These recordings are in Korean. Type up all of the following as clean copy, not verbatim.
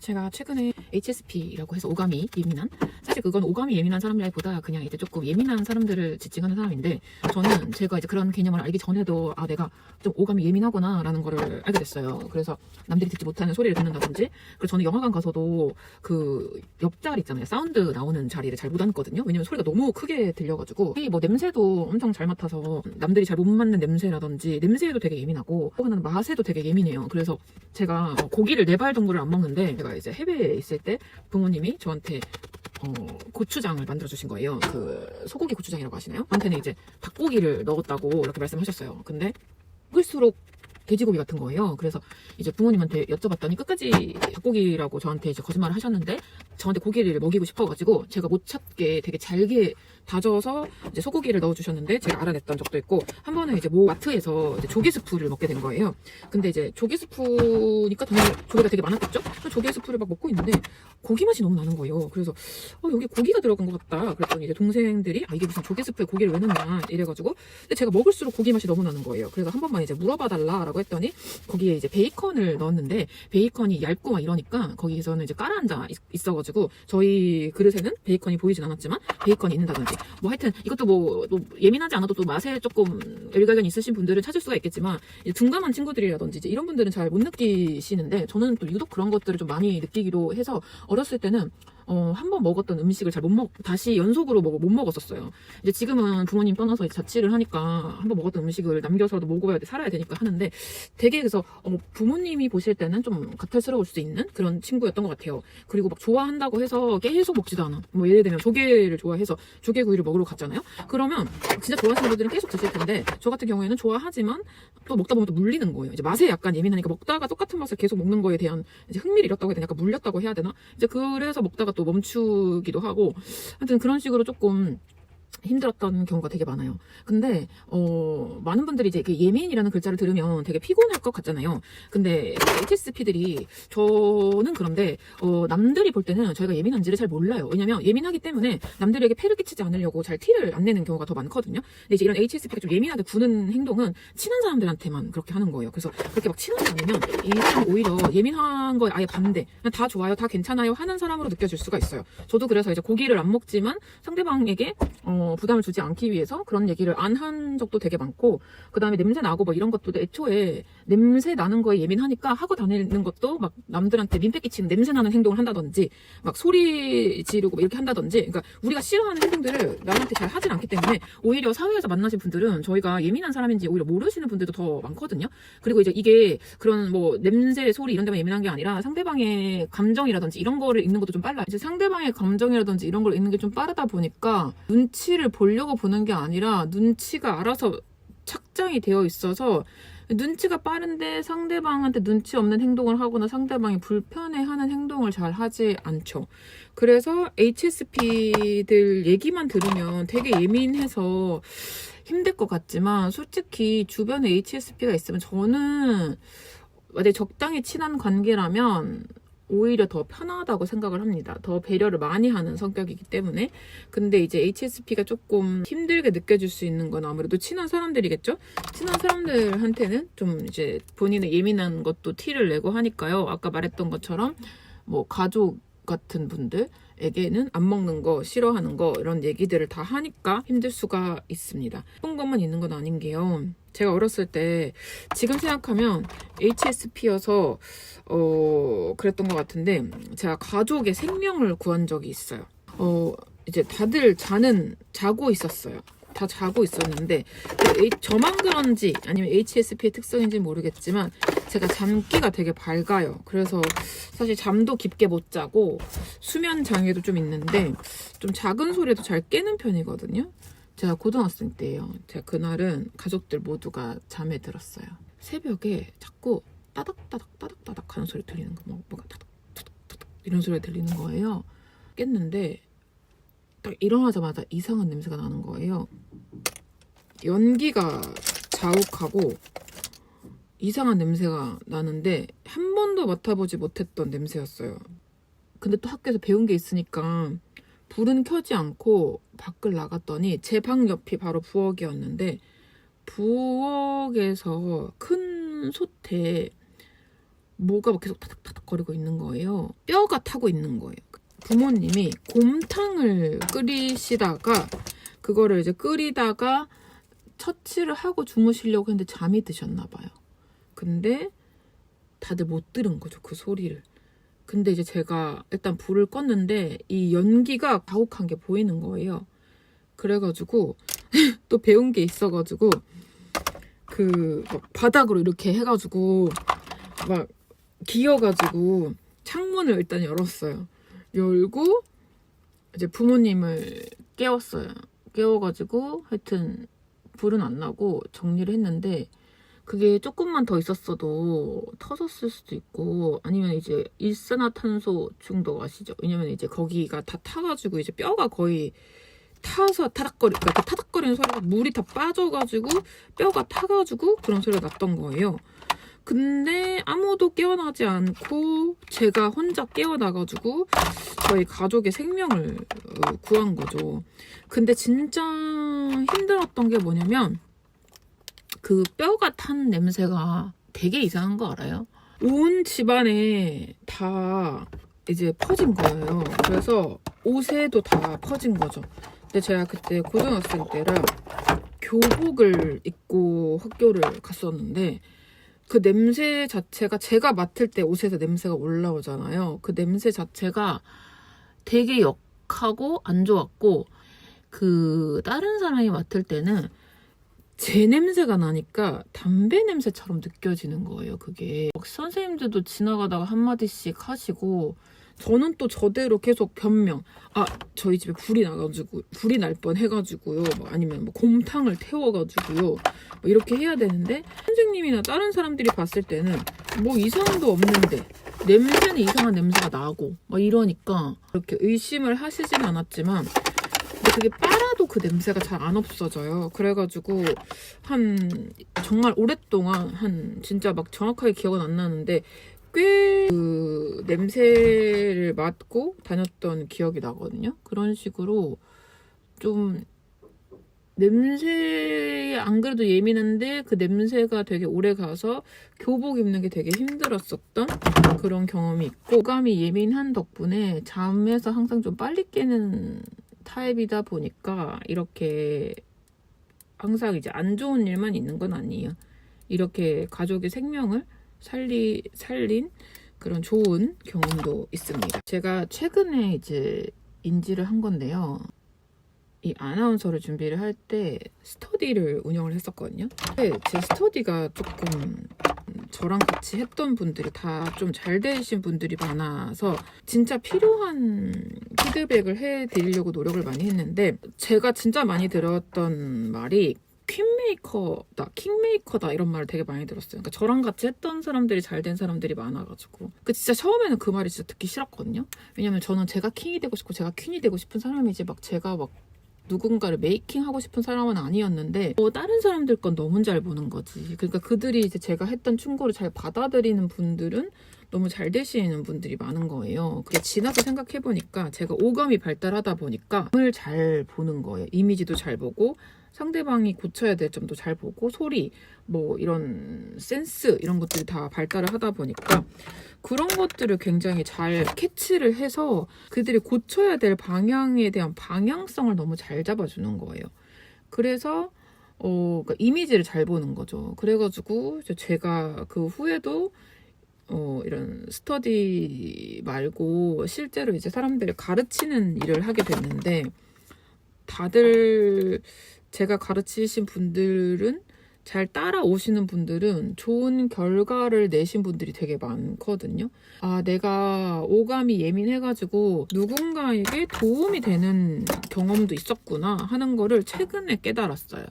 제가 최근에 HSP라고 해서 오감이 예민한, 사실 그건 오감이 예민한 사람이라기보다 그냥 이제 조금 예민한 사람들을 지칭하는 사람인데, 저는 제가 이제 그런 개념을 알기 전에도 내가 좀 오감이 예민하구나 라는 거를 알게 됐어요. 그래서 남들이 듣지 못하는 소리를 듣는다든지, 그리고 저는 영화관 가서도 그 옆자리 있잖아요, 사운드 나오는 자리를 잘 못 앉거든요. 왜냐면 소리가 너무 크게 들려가지고. 뭐 냄새도 엄청 잘 맡아서 남들이 잘 못 맡는 냄새라든지, 냄새에도 되게 예민하고 또 하나는 맛에도 되게 예민해요. 그래서 제가 고기를 4발 정도를 안 먹는데, 제가 이제 해외에 있을 때 부모님이 저한테 고추장을 만들어 주신 거예요. 그 소고기 고추장이라고 하시나요? 저한테는 이제 닭고기를 넣었다고 이렇게 말씀하셨어요. 근데 먹을수록 돼지고기 같은 거예요. 그래서 이제 부모님한테 여쭤봤더니 끝까지 닭고기라고 저한테 이제 거짓말을 하셨는데, 저한테 고기를 먹이고 싶어가지고 제가 못 찾게 되게 잘게 다져서 이제 소고기를 넣어주셨는데, 제가 알아냈던 적도 있고, 한 번은 이제 마트에서 이제 조개 스프를 먹게 된 거예요. 근데 이제 조개 스프니까 당연히 조개가 되게 많았겠죠? 조개 스프를 막 먹고 있는데 고기 맛이 너무 나는 거예요. 그래서 여기 고기가 들어간 것 같다. 그랬더니 이제 동생들이 이게 무슨 조개 스프에 고기를 왜 넣냐 이래가지고, 근데 제가 먹을수록 고기 맛이 너무 나는 거예요. 그래서 한 번만 이제 물어봐 달라라고 했더니, 거기에 이제 베이컨을 넣었는데 베이컨이 얇고 막 이러니까 거기서는 이제 깔아앉아 있어가지고 저희 그릇에는 베이컨이 보이진 않았지만 베이컨이 있는다든지, 뭐 하여튼 이것도 뭐 예민하지 않아도 또 맛에 조금 일가견이 있으신 분들은 찾을 수가 있겠지만, 이제 둔감한 친구들이라든지 이제 이런 분들은 잘 못 느끼시는데, 저는 또 유독 그런 것들을 좀 많이 느끼기로 해서 어렸을 때는 한 번 먹었던 음식을 잘 다시 연속으로 못 먹었었어요. 이제 지금은 부모님 떠나서 이제 자취를 하니까 한 번 먹었던 음식을 남겨서라도 먹어야 돼, 살아야 되니까 하는데, 되게 그래서 부모님이 보실 때는 좀 가탈스러울 수 있는 그런 친구였던 것 같아요. 그리고 막 좋아한다고 해서 계속 먹지도 않아. 뭐 예를 들면 조개를 좋아해서 조개구이를 먹으러 갔잖아요. 그러면 진짜 좋아하시는 분들은 계속 드실 텐데, 저 같은 경우에는 좋아하지만 또 먹다 보면 또 물리는 거예요. 이제 맛에 약간 예민하니까 먹다가 똑같은 맛을 계속 먹는 거에 대한 이제 흥미를 잃었다고 해야 되나, 약간 물렸다고 해야 되나? 이제 그래서 먹다가 또 멈추기도 하고, 하여튼 그런 식으로 조금 힘들었던 경우가 되게 많아요. 근데 많은 분들이 이제 예민이라는 글자를 들으면 되게 피곤할 것 같잖아요. 근데 HSP들이, 저는 그런데 남들이 볼 때는 저희가 예민한지를 잘 몰라요. 왜냐면 예민하기 때문에 남들에게 폐를 끼치지 않으려고 잘 티를 안 내는 경우가 더 많거든요. 근데 이제 이런 HSP가 좀 예민하게 구는 행동은 친한 사람들한테만 그렇게 하는 거예요. 그래서 그렇게 막 친하지 않으면 이 사람이 오히려 예민한 거에 아예 반대, 그냥 다 좋아요, 다 괜찮아요 하는 사람으로 느껴질 수가 있어요. 저도 그래서 이제 고기를 안 먹지만 상대방에게 부담을 주지 않기 위해서 그런 얘기를 안 한 적도 되게 많고, 그 다음에 냄새 나고 뭐 이런 것도 애초에 냄새 나는 거에 예민하니까 하고 다니는 것도 막 남들한테 민폐 끼치는 냄새 나는 행동을 한다든지, 막 소리 지르고 이렇게 한다든지, 그러니까 우리가 싫어하는 행동들을 남한테 잘 하진 않기 때문에 오히려 사회에서 만나신 분들은 저희가 예민한 사람인지 오히려 모르시는 분들도 더 많거든요. 그리고 이제 이게 그런 뭐 냄새, 소리 이런 데만 예민한 게 아니라 상대방의 감정이라든지 이런 거를 읽는 것도 좀 빨라. 이제 상대방의 감정이라든지 이런 걸 읽는 게 좀 빠르다 보니까 눈치를 보려고 보는 게 아니라 눈치가 알아서 착장이 되어 있어서, 눈치가 빠른데 상대방한테 눈치 없는 행동을 하거나 상대방이 불편해하는 행동을 잘 하지 않죠. 그래서 HSP들 얘기만 들으면 되게 예민해서 힘들 것 같지만, 솔직히 주변에 HSP가 있으면 저는 만약에 적당히 친한 관계라면 오히려 더 편하다고 생각을 합니다. 더 배려를 많이 하는 성격이기 때문에. 근데 이제 HSP가 조금 힘들게 느껴질 수 있는 건 아무래도 친한 사람들이겠죠? 친한 사람들한테는 좀 이제 본인의 예민한 것도 티를 내고 하니까요. 아까 말했던 것처럼 뭐 가족 같은 분들에게는 안 먹는 거, 싫어하는 거 이런 얘기들을 다 하니까 힘들 수가 있습니다. 그런 것만 있는 건 아닌 게요. 제가 어렸을 때, 지금 생각하면 HSP여서 그랬던 것 같은데, 제가 가족의 생명을 구한 적이 있어요. 이제 다들 자고 있었어요. 다 자고 있었는데, 저만 그런지 아니면 HSP의 특성인지 모르겠지만 제가 잠기가 되게 밝아요. 그래서 사실 잠도 깊게 못 자고 수면 장애도 좀 있는데, 좀 작은 소리에도 잘 깨는 편이거든요. 제가 고등학생 때예요. 제가 그날은 가족들 모두가 잠에 들었어요. 새벽에 자꾸 따닥따닥 따닥따닥 하는 소리 들리는 거, 뭐가 따닥따닥 이런 소리가 들리는 거예요. 깼는데 딱 일어나자마자 이상한 냄새가 나는 거예요. 연기가 자욱하고 이상한 냄새가 나는데 한 번도 맡아보지 못했던 냄새였어요. 근데 또 학교에서 배운 게 있으니까 불은 켜지 않고 밖을 나갔더니 제 방 옆이 바로 부엌이었는데, 부엌에서 큰 솥에 뭐가 계속 타닥타닥 거리고 있는 거예요. 뼈가 타고 있는 거예요. 부모님이 곰탕을 끓이시다가 그거를 이제 끓이다가 처치를 하고 주무시려고 했는데 잠이 드셨나 봐요. 근데 다들 못 들은 거죠, 그 소리를. 근데 이제 제가 일단 불을 껐는데 이 연기가 가혹한 게 보이는 거예요. 그래가지고 또 배운 게 있어가지고 그 막 바닥으로 이렇게 해가지고 막 기어가지고 창문을 일단 열었어요. 열고 이제 부모님을 깨웠어요. 깨워가지고 하여튼 불은 안 나고 정리를 했는데 그게 조금만 더 있었어도 터졌을 수도 있고 아니면 이제 일산화탄소 중독 아시죠? 왜냐면 이제 거기가 다 타가지고 이제 뼈가 거의 타서 그러니까 그 타닥거리는 소리가 물이 다 빠져가지고 뼈가 타가지고 그런 소리가 났던 거예요. 근데 아무도 깨어나지 않고 제가 혼자 깨어나가지고 저희 가족의 생명을 구한 거죠. 근데 진짜 힘들었던 게 뭐냐면 그 뼈가 탄 냄새가 되게 이상한 거 알아요? 온 집안에 다 이제 퍼진 거예요. 그래서 옷에도 다 퍼진 거죠. 근데 제가 그때 고등학생 때라 교복을 입고 학교를 갔었는데 그 냄새 자체가 제가 맡을 때 옷에서 냄새가 올라오잖아요. 그 냄새 자체가 되게 역하고 안 좋았고 그 다른 사람이 맡을 때는 제 냄새가 나니까 담배 냄새처럼 느껴지는 거예요. 그게 막 선생님들도 지나가다가 한마디씩 하시고 저는 또 저대로 계속 변명. 저희 집에 불이 나가지고 불이 날 뻔 해가지고요. 아니면 뭐 곰탕을 태워가지고요. 뭐 이렇게 해야 되는데 선생님이나 다른 사람들이 봤을 때는 뭐 이상도 없는데 냄새는 이상한 냄새가 나고 막 이러니까 그렇게 의심을 하시진 않았지만 근데 그게 빨아도 그 냄새가 잘 안 없어져요. 그래가지고 정말 오랫동안 진짜 막 정확하게 기억은 안 나는데 꽤 그 냄새를 맡고 다녔던 기억이 나거든요. 그런 식으로 좀 냄새에 안 그래도 예민한데 그 냄새가 되게 오래 가서 교복 입는 게 되게 힘들었었던 그런 경험이 있고 오감이 예민한 덕분에 잠에서 항상 좀 빨리 깨는 타입이다 보니까 이렇게 항상 이제 안 좋은 일만 있는 건 아니에요. 이렇게 가족의 생명을 살린 그런 좋은 경험도 있습니다. 제가 최근에 이제 인지를 한 건데요. 이 아나운서를 준비를 할 때 스터디를 운영을 했었거든요. 근데 제 스터디가 조금 저랑 같이 했던 분들이 다 좀 잘 되신 분들이 많아서 진짜 필요한 피드백을 해드리려고 노력을 많이 했는데 제가 진짜 많이 들었던 말이 킹메이커다 이런 말을 되게 많이 들었어요. 그러니까 저랑 같이 했던 사람들이 잘 된 사람들이 많아가지고 진짜 처음에는 그 말이 진짜 듣기 싫었거든요. 왜냐면 저는 제가 킹이 되고 싶고 제가 퀸이 되고 싶은 사람이지 제가 누군가를 메이킹하고 싶은 사람은 아니었는데 다른 사람들 건 너무 잘 보는 거지. 그러니까 그들이 이제 제가 했던 충고를 잘 받아들이는 분들은 너무 잘 되시는 분들이 많은 거예요. 그게 지나서 생각해보니까 제가 오감이 발달하다 보니까 을 잘 보는 거예요. 이미지도 잘 보고 상대방이 고쳐야 될 점도 잘 보고 소리 뭐 이런 센스 이런 것들이 다 발달을 하다 보니까 그런 것들을 굉장히 잘 캐치를 해서 그들이 고쳐야 될 방향에 대한 방향성을 너무 잘 잡아주는 거예요. 그래서 그러니까 이미지를 잘 보는 거죠. 그래가지고 제가 그 후에도 이런 스터디 말고 실제로 이제 사람들을 가르치는 일을 하게 됐는데 다들 제가 가르치신 분들은 잘 따라오시는 분들은 좋은 결과를 내신 분들이 되게 많거든요. 내가 오감이 예민해가지고 누군가에게 도움이 되는 경험도 있었구나 하는 거를 최근에 깨달았어요.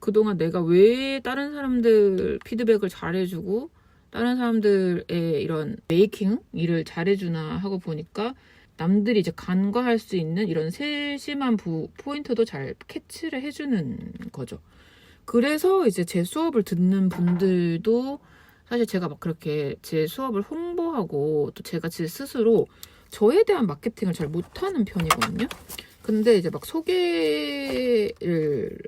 그동안 내가 왜 다른 사람들 피드백을 잘해주고 다른 사람들의 이런 메이킹 일을 잘해주나 하고 보니까 남들이 이제 간과할 수 있는 이런 세심한 포인트도 잘 캐치를 해주는 거죠. 그래서 이제 제 수업을 듣는 분들도 사실 제가 그렇게 제 수업을 홍보하고 또 제가 제 스스로 저에 대한 마케팅을 잘 못하는 편이거든요. 근데 이제 막 소개를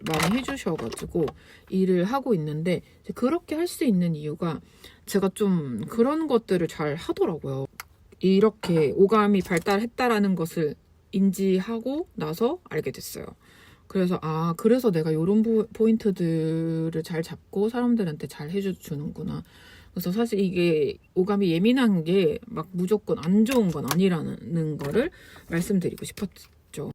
많이 해주셔가지고 일을 하고 있는데 이제 그렇게 할 수 있는 이유가 제가 좀 그런 것들을 잘 하더라고요. 이렇게 오감이 발달했다라는 것을 인지하고 나서 알게 됐어요. 그래서 그래서 내가 이런 포인트들을 잘 잡고 사람들한테 잘 해주는구나. 그래서 사실 이게 오감이 예민한 게 막 무조건 안 좋은 건 아니라는 거를 말씀드리고 싶었어요.